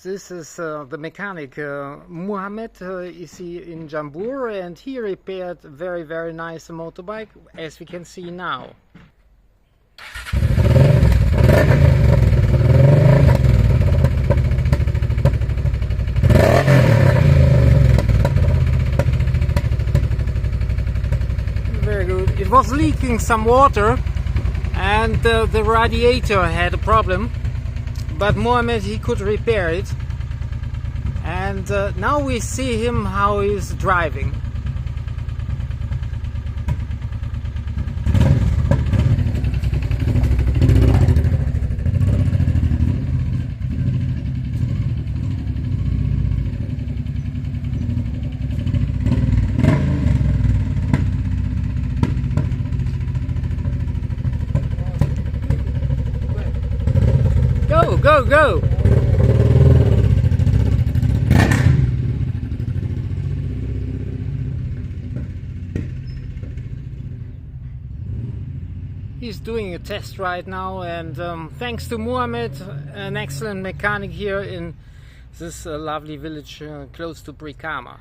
This is the mechanic Muhammad. Is he in Jambur, and he repaired a very nice motorbike, as we can see now. Very good. It was leaking some water, and the radiator had a problem. But Mohammed, he could repair it, and now we see him how he's driving. Go! He's doing a test right now, and thanks to Muhammad, an excellent mechanic here in this lovely village close to Brikama.